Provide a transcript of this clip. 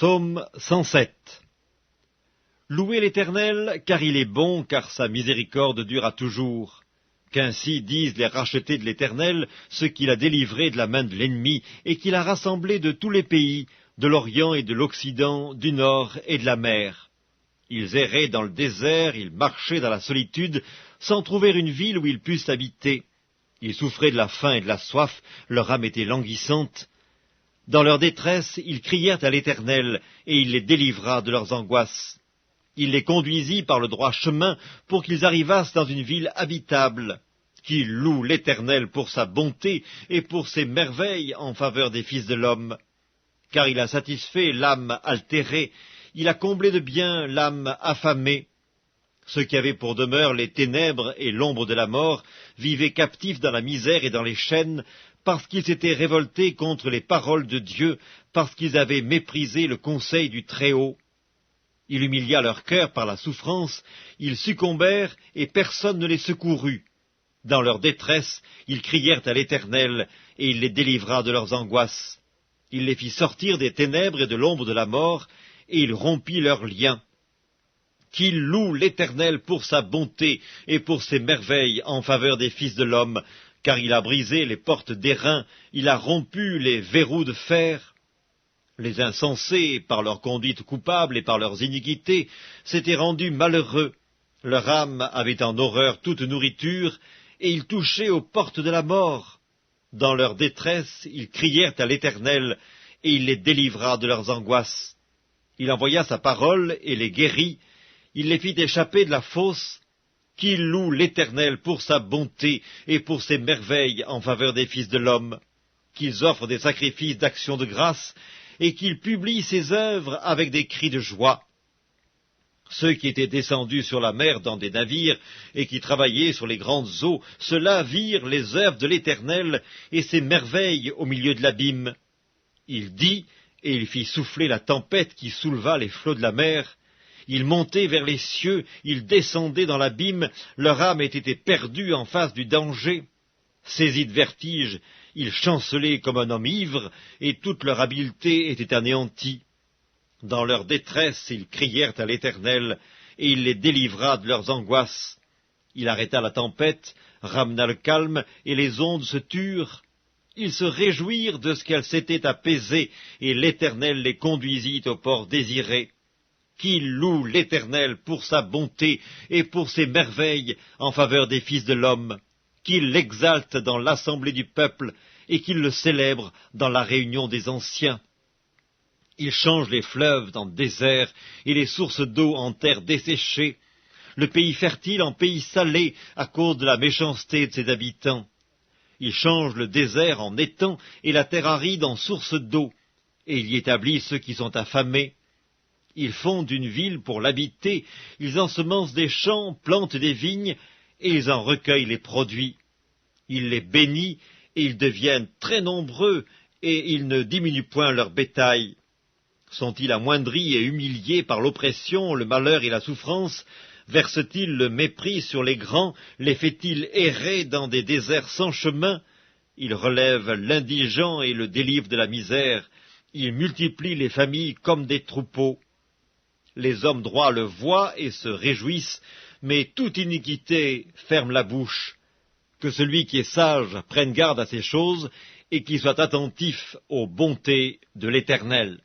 Psaume 107. Louez l'Éternel, car il est bon, car sa miséricorde dure à toujours. Qu'ainsi disent les rachetés de l'Éternel, ceux qu'il a délivrés de la main de l'ennemi, et qu'il a rassemblés de tous les pays, de l'Orient et de l'Occident, du Nord et de la mer. Ils erraient dans le désert, ils marchaient dans la solitude, sans trouver une ville où ils pussent habiter. Ils souffraient de la faim et de la soif, leur âme était languissante. Dans leur détresse, ils crièrent à l'Éternel, et il les délivra de leurs angoisses. Il les conduisit par le droit chemin pour qu'ils arrivassent dans une ville habitable. Qu'ils louent l'Éternel pour sa bonté et pour ses merveilles en faveur des fils de l'homme. Car il a satisfait l'âme altérée, il a comblé de bien l'âme affamée. Ceux qui avaient pour demeure les ténèbres et l'ombre de la mort vivaient captifs dans la misère et dans les chaînes, parce qu'ils s'étaient révoltés contre les paroles de Dieu, parce qu'ils avaient méprisé le conseil du Très-Haut. Il humilia leur cœur par la souffrance, ils succombèrent et personne ne les secourut. Dans leur détresse, ils crièrent à l'Éternel, et il les délivra de leurs angoisses. Il les fit sortir des ténèbres et de l'ombre de la mort, et il rompit leurs liens. Qu'il loue l'Éternel pour sa bonté et pour ses merveilles en faveur des fils de l'homme, car il a brisé les portes d'airain, il a rompu les verrous de fer. Les insensés, par leur conduite coupable et par leurs iniquités, s'étaient rendus malheureux. Leur âme avait en horreur toute nourriture, et ils touchaient aux portes de la mort. Dans leur détresse, ils crièrent à l'Éternel, et il les délivra de leurs angoisses. Il envoya sa parole et les guérit, il les fit échapper de la fosse. Qu'il loue l'Éternel pour sa bonté et pour ses merveilles en faveur des fils de l'homme, qu'ils offrent des sacrifices d'action de grâce, et qu'ils publient ses œuvres avec des cris de joie. Ceux qui étaient descendus sur la mer dans des navires, et qui travaillaient sur les grandes eaux, ceux-là virent les œuvres de l'Éternel et ses merveilles au milieu de l'abîme. Il dit, et il fit souffler la tempête qui souleva les flots de la mer. Ils montaient vers les cieux, ils descendaient dans l'abîme, leur âme était perdue en face du danger. Saisis de vertige, ils chancelaient comme un homme ivre, et toute leur habileté était anéantie. Dans leur détresse, ils crièrent à l'Éternel, et il les délivra de leurs angoisses. Il arrêta la tempête, ramena le calme, et les ondes se turent. Ils se réjouirent de ce qu'elles s'étaient apaisées, et l'Éternel les conduisit au port désiré. Qu'il loue l'Éternel pour sa bonté et pour ses merveilles en faveur des fils de l'homme, qu'il l'exalte dans l'assemblée du peuple et qu'il le célèbre dans la réunion des anciens. Il change les fleuves en désert et les sources d'eau en terre desséchée, le pays fertile en pays salé à cause de la méchanceté de ses habitants. Il change le désert en étang et la terre aride en source d'eau, et il y établit ceux qui sont affamés. Ils fondent une ville pour l'habiter, ils ensemencent des champs, plantent des vignes, et ils en recueillent les produits. Il les bénit, et ils deviennent très nombreux, et ils ne diminuent point leur bétail. Sont-ils amoindris et humiliés par l'oppression, le malheur et la souffrance? Versent-ils le mépris sur les grands? Les fait-il errer dans des déserts sans chemin? Il relève l'indigent et le délivre de la misère. Il multiplie les familles comme des troupeaux. Les hommes droits le voient et se réjouissent, mais toute iniquité ferme la bouche. Que celui qui est sage prenne garde à ces choses et qu'il soit attentif aux bontés de l'Éternel.